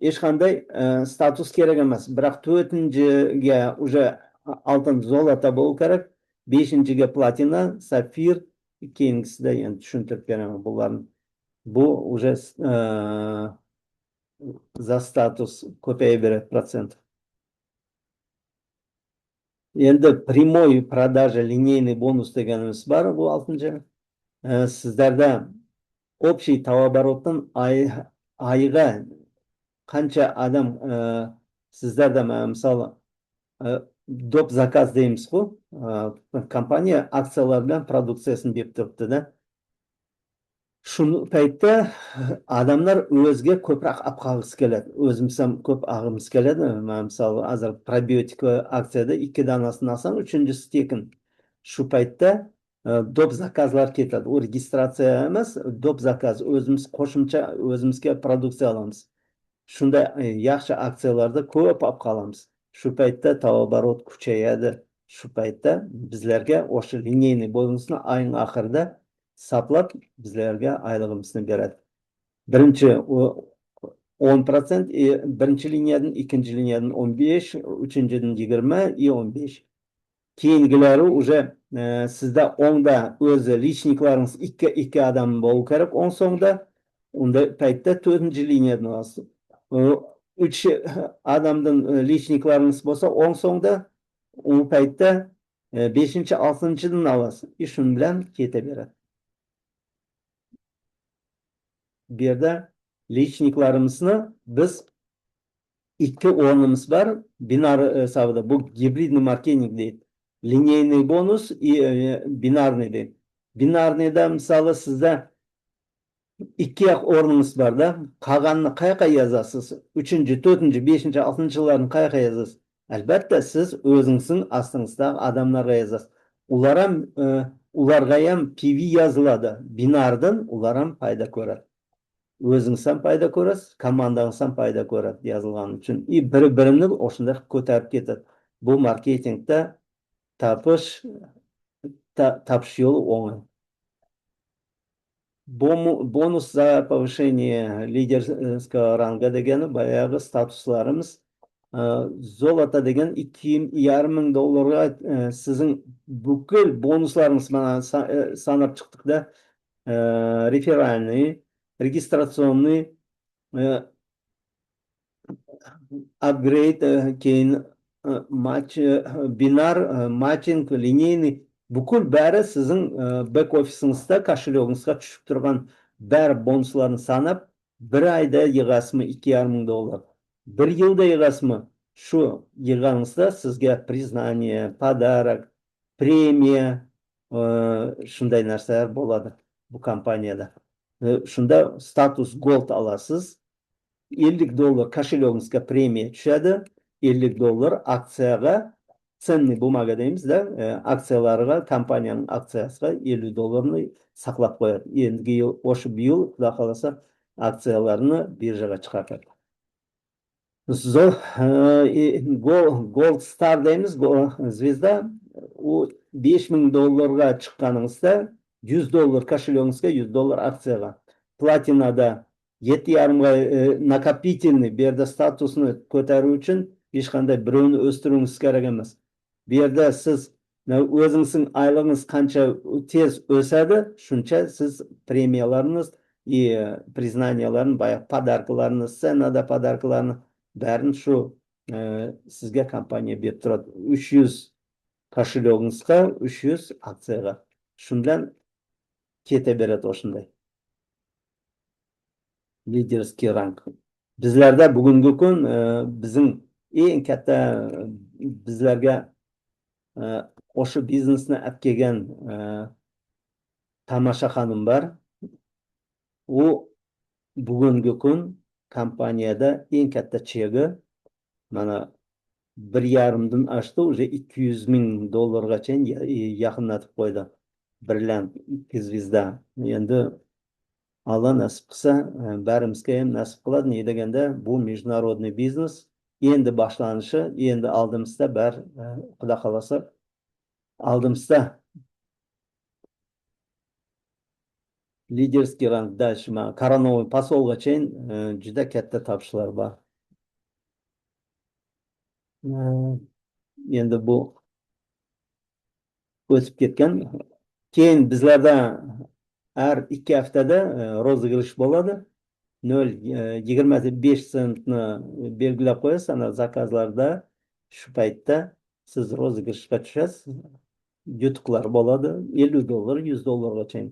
hech qanday status kerak emas. Biroq 4-ga уже oltin zolota bo'lishi kerak, 5-ga platina, safir, keyingisida endi tushuntirib beraman bularni. Bu уже za status ko'payib процент. Endi прямой продажа линейный бонус deganimiz bor, bu 6-chi. Sizlarda общий товарооборотdan oyga qancha odam sizlarda misol do'p zakaz deymiz-ku, kompaniya aksiyalar bilan produksiyasini berib turibdi-da. Shu paytda odamlar o'ziga ko'proq olib qolgisi keladi. O'zimiz ham ko'p olgimiz keladi. Misol hozir probiotik aksiyada 2 donasini olsam, 3-chisi tekin. Shu paytda do'p zakazlar ketadi. U registratsiya emas, do'p zakaz. O'zimiz qo'shimcha o'zimizga produksiya olamiz. Shunda yaxshi aksiyalarda ko'p olib qolamiz. Shu paytda tavobarot kuchayadi. Shu paytda bizlarga o'sha lineyniy bonusni oyning oxirida saplab bizlarga oyligimizni beradi. Birinchi 10%, birinchi liniyadan, ikkinchi liniyadan 15, uchinchidan 20 и 15. Keyingilari уже sizda o'ngda o'zi lichniklaringiz 2 odam bo'lishi kerak, o'ng so'ngda. Unda paytda 4-liniyadan olasiz. 3 odamdan lichniklaringiz bo'lsa, o'ng so'ngda, u paytda 5-chi, 6-chidan olasiz. Shun bilan ketaveradi. Bu yerda lichniklarimizni biz 2 o'rnimiz bor. Binar savdo, bu gibridniy marketing deydi. Lineyniy bonus и binarniy deydi. Binarniyda misol sizda 2 o'rningiz bor-da, qolganini qayerga yozasiz? 3-chi, 4-chi, 5-chi, 6-chilarni qayerga yozasiz? Albatta siz o'zingizning ostingizdagi odamlarga yozasiz. Ularga ham PV yoziladi. Binardan ular ham foyda ko'radi. O'zingiz ham foyda ko'rasiz, komandangiz ham foyda ko'radi yozilgani uchun. Bir-birini o'shunda ko'tarib ketadi. Bu marketingda topish yo'li o'ng'ay. Bonus za повышение лидерского ранга degani boyagi statuslarimiz. Zolota degan $2,500 sizning bukul bonuslaringiz mana sanab chiqdik-da. Referalniy, registratsionni, upgrade, keyin binar, matching, lineyniy, bukul bari sizning back ofisingizda kошелегingizga tushib turgan bar bonuslarni sanab, bir oyda yig'asizmi $2,500, bir yilda yig'asizmi shu yig'ingizda sizga признание, pодарок, premiya shunday narsalar bo'ladi bu kompaniyada. Shunda status gold olasiz. $50 kошелегingizga premiya tushadi. $50 aksiyaga cenniy bumaga deymizda, aksiyalarga, kompaniyaning aksiyasiga $50 saqlab qo'yadi. Endi yil o'sha yil xudo xohlasa aksiyalarni birjaga chiqaradi. Gold Star deymiz, zvezda, u $5000 chiqqaningizda $100 kошелегingizga, $100 aksiyaga. Platinada 7,5 накопительный bu yerda statusni ko'tarish uchun hech qanday birovni o'stiringiz kerak emas. Bu yerda siz o'zingizning oylig'ingiz qancha tez o'sadi, shuncha siz premiyalarningiz, признанияlarni, boya podarkalarni, ssenada podarkalarni barini shu sizga kompaniya berib turadi. 300 kошелегingizga, 300 aksiyaga. Shundan ketaveradi o'shunday. Liderskiy rang. Bizlarda bugungi kun bizning eng katta bizlarga o'sha biznesni olib kelgan Tamasha xonim bor. U bugungi kun kompaniyada eng katta chegi mana 1,5 dan oshdi, уже $200,000 yaqinlatib qo'ydi. Brilliant 2 zvezda. Endi Allah nasib qilsa, barimizga ham nasib qiladi. Ne deganda bu международный biznes endi boshlanishi, endi oldimizda bar, xudo xolasa oldimizda. Liderskiy rang dальше mana Koronovoy posolgacha juda katta topishlar bor. Endi bu o'tib ketgan. Keyin bizlarda har 2 haftada rozыгрыш bo'ladi. 0,25 sentni belgilab qo'yasiz ana zakazlarda. Shu paytda siz rozыгрышga tushasiz. Yutuqlar bo'ladi. $50, $100gacha.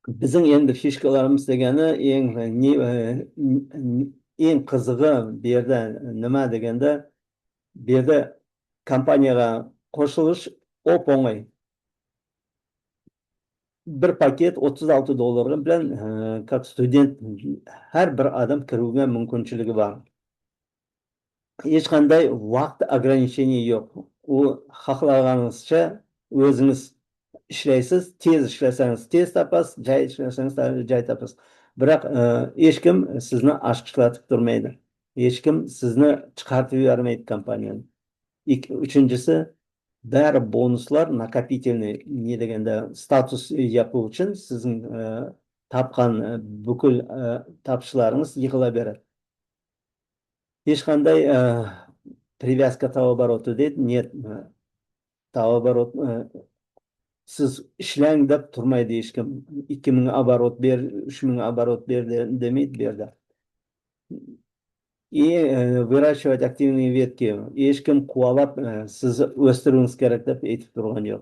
Bizning endi fishkalarimiz degani eng qizig'i bu yerda nima deganda, bu yerda kompaniyaga qo'shilish o'p-o'ng'ay. Bir paket $36 bilan как student har bir odam kiruvga mumkinchiligi bor. Hech qanday vaqt ограничения yo'q. U xohlaganingizcha o'zingiz ishlaysiz, tez ishlasangiz tez topasiz, joy ishlasangiz joy topasiz. Biroq hech kim sizni ashqishlatib turmaydi. Hech kim sizni chiqartib yubormaydi kompaniyadan. Uchinchisi, bari bonuslar накопительный, ne deganda status yopish uchun sizning topgan bukul topishlaringiz yig'ilaveradi. Hech qanday привязка товарооборота deydi, нет. Tavobarot siz ishlang deb turmaydi hech kim. 2000 оборот ber, 3000 оборот ber demaydi bu yerda. И выращивать активные ветки. Hech kim quvvat sizni o'stiringiz kerak deb aytib turgan yo'q.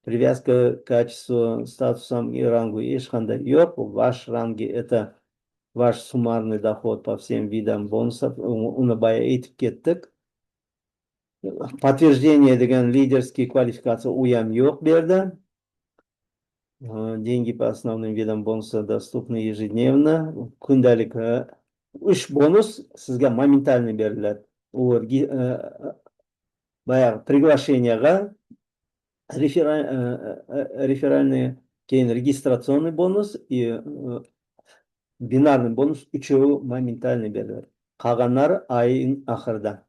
Привязка к качеству, статусам и рангу hech qanday yo'q. Ваш ранги это ваш суммарный доход по всем видам бонусов. Uni boya aytib ketdik. Подтверждение degan лидерский квалификация u ham yo'q bu yerda. Деньги по основным видам бонуса доступны ежедневно. Kundalik 3 bonus sizga моментально beriladi. U boya приглашениеga реферальный, keyin регистрационный бонус и бинарный бонус uchovi моментально beriladi. Qolganlari oyning oxirida.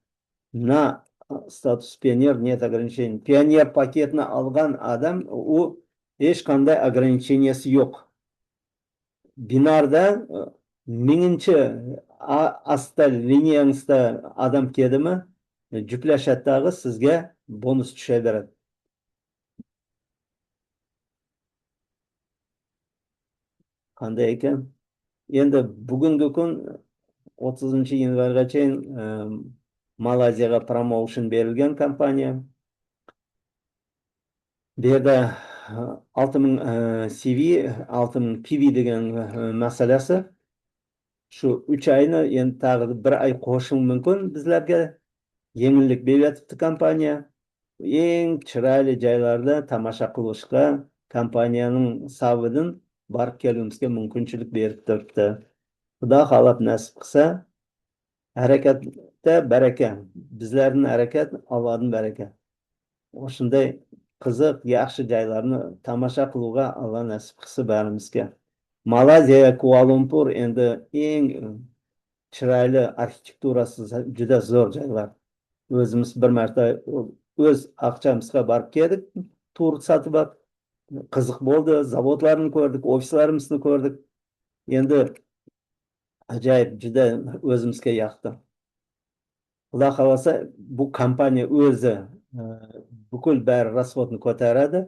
Na status pioner нет ограничений. Pioner paketni olgan odam u hech qanday ограниченияsi yo'q. Binarda 1000-chi asta liniyangizda odam keldimi, juplashatdagi sizga bonus tushaveradi. Qanday ekan? Endi bugungi kun 30-yanvargacha Malayziyaga promotion berilgan kompaniya. Bu yerda 6000 CV, 6000 PV degan masalasi. shu 3 oyni endi tag'in 1 oy qo'shishi mumkin bizlarga yengillik beryapti kompaniya. Eng chiroyli joylarda tomosha qilishga kompaniyaning savidan borib kelishimizga mumkinchilik berib turibdi. Xudo xohlab nasib qilsa, harakatda baraka. Bizlarning harakat Allohning baraka. Shunday qiziq, yaxshi joylarni tomosha qiluvga Alloh nasib qilsa barimizga. Malayziya, Kuala-Lumpur endi eng chiroyli arxitekturasi juda zo'r joylar. O'zimiz bir marta o'z aqchamizga borib keldik, tur sotib olib, qiziq bo'ldi, zavodlarni ko'rdik, ofislarimizni ko'rdik. Endi ajoyib, juda o'zimizga yoqdi. Xudo xolasa bu kompaniya o'zi bukul bari rasxodni ko'taradi.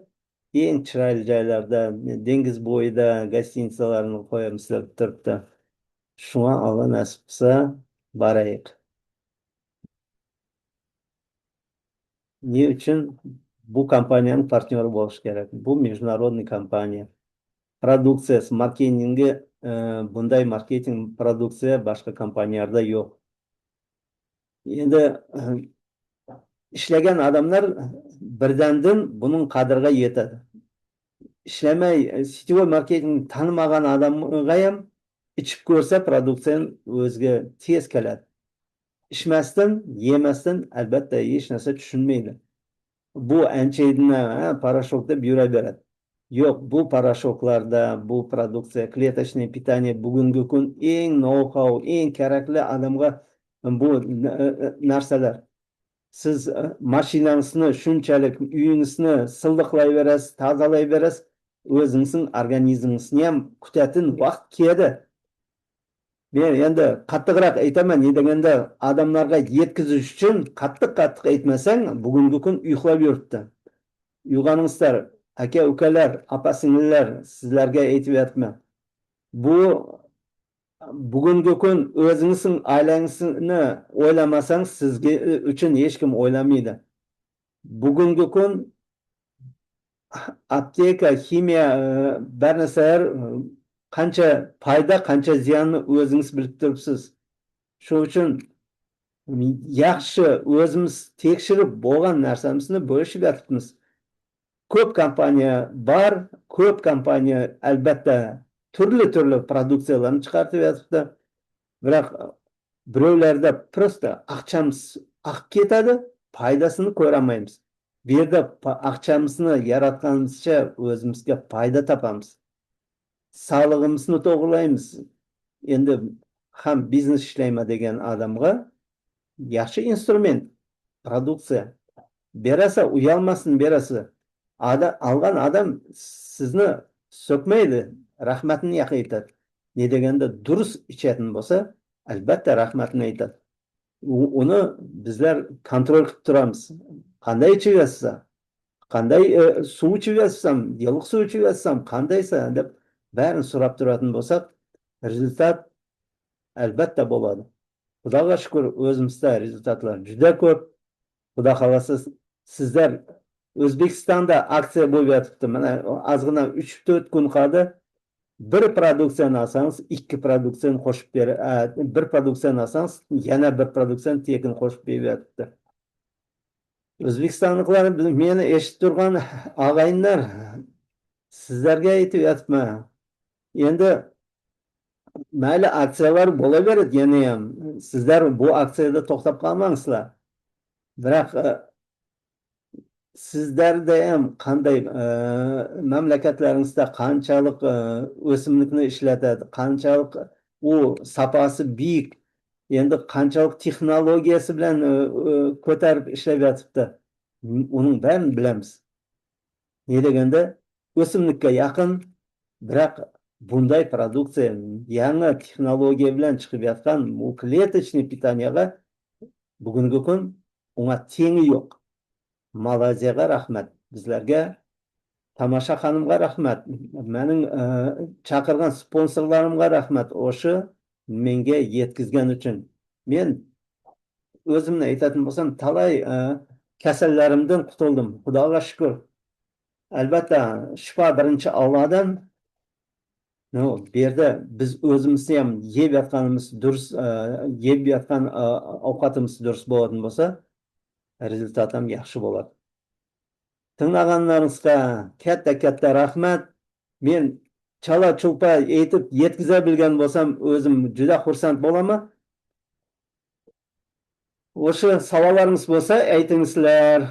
Eng chiroyli joylarda, dengiz bo'yida gostinitsalarni qo'yamiz deb turibdi. Shunga Alloh nasib qilsa boraylik. Ne uchun bu kompaniyaning partneri bo'lish kerak? Bu международный kompaniya. Produksiyasi, marketingi, bunday marketing produksiya boshqa kompaniyalarda yo'q. Endi ishlagan odamlar birdandan buning qadriga yetadi. Ishlamay, sityoy marketing tanimagan odamga ham ichib ko'rsa produksiyani o'ziga tez keladi. İçmezden, yemezden elbette hech narsa tushunmaydi. Bu anchaydina paraşokda buyura beradi. Yo'q, bu paraşoklarda, bu produksiya, клеточное питание bugungi kun eng know-how, eng kerakli odamga bu narsalar. Siz mashinangizni shunchalik uyingizni silliqlayverasiz, tozalayverasiz, o'zingizning organizmingizni ham kutatin vaqt keladi. Men endi qattiqroq aytaman, ne deganda odamlarga yetkazish uchun qattiq aytmasang, bugungi kun uxlab yuribdi. Uyg'oningizlar, aka, ukalar, opa-singillar, sizlarga aytyapman. Bu bugungi kun o'zingizning oilangizni o'ylamasangiz, sizga uchun hech kim o'ylamaydi. Bugungi kun apteka, kimyo, bir narsalar qancha foyda, qancha ziyonni o'zingiz bilib turibsiz. Shuning uchun yaxshi o'zimiz tekshirib bo'lgan narsamizni bo'lishib yotibmiz. Ko'p kompaniya bor, ko'p kompaniya albatta turli produksiyalarni chiqarib yotibdi. Biroq birovlarda prosta aqchamiz aqib ketadi, foydasini ko'ramaymiz. Bu yerda aqchamizni yaratganimizcha o'zimizga foyda topamiz. Sağlığımızı to'g'rilaymiz. Endi ham biznes ishlayman degan odamga yaxshi instrument, produksiya berasa, uyalmasin berasa. Algan adam sizni so'kmaydi, rahmatini aytadi. Ne deganda durust ichadigan bo'lsa, albatta rahmatini aytadi. Uni bizlar kontrol qilib turamiz. Qanday ichaversa, qanday suv ichaversam, yilqiq suv ichaversam, qandaysa deb barini so'rab turadigan bo'lsak, rezultat albatta bo'ladi. Xudoga shukr, o'zimizda rezultatlar juda ko'p. Xudo xolasa sizlar O'zbekistonda aksiya bo'lib yotibdi. Mana ozgina 3-4 kun qoldi. Bir produksiyani olsangiz, 2 produksiyani qo'shib beradi. Bir produksiyani olsangiz, yana bir produksiyani tekin qo'shib beryapti. O'zbekistonliklar meni eshitib turgan og'ayinlar, sizlarga aytyapman. Endi mayli aksiyalar bo'laveradi yana ham. Sizlar bu aksiyada to'xtab qolmangizlar. Biroq sizlarda ham qanday mamlakatlaringizda qanchalik o'simlikni ishlatadi, qanchalik u saposi biik, endi qanchalik texnologiyasi bilan ko'tarib ishlab yotibdi. Uning barini bilamiz. Ne deganda o'simlikka yaqin, biroq bunday produksiya, yangi texnologiya bilan chiqib yotgan bu клеточный питаниеga bugungi kun unga tengi yo'q. Malayziyaga rahmat, bizlarga Tamasha xonimga rahmat, mening chaqirgan sponsorlarimga rahmat, o'sha menga yetkazgan uchun. Men o'zimni aytadigan bo'lsam, talay kasallarimdan qutuldim. Xudoga shukr. Albatta, shifo birinchi Allohdan. Bu yerda biz o'zimizni ham yeb yotganimiz durust, yeb yotgan ovqatimiz durust bo'ladigan bo'lsa, rezultat ham yaxshi bo'ladi. Tinglaganlaringizga katta rahmat. Men chala chulpa aytib yetkiza bilgan bo'lsam, o'zim juda xursand bo'laman. O'sha savollaringiz bo'lsa, aytingizlar.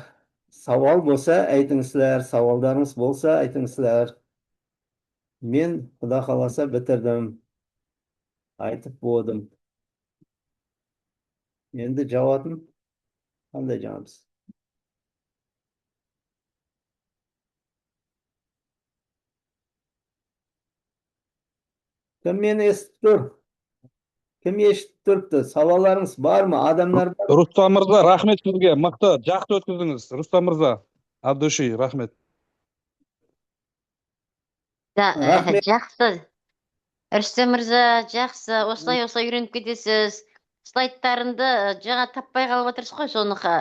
Savol bo'lsa, aytingizlar. Savollaringiz bo'lsa, aytingizlar. Men xudo xolasa bitirdim. Aytib bo'ldim. Endi javobim qanday janobsiz? Kim meni eshitib tur? Kim eshitib turibdi? Savollaringiz bormi? Odamlar bor. Rustam Mirza, rahmet sizga. Maqta, жақсы o'tkіздіңіз. Rustam Mirza, Abdushiy, rahmet. Rahmet. Жақсы. Рүстем мырза, жақсы. Осылай үйреніп кетесіз. Слайдтарымды жаңа таппай қалып отырсыз ғой, соны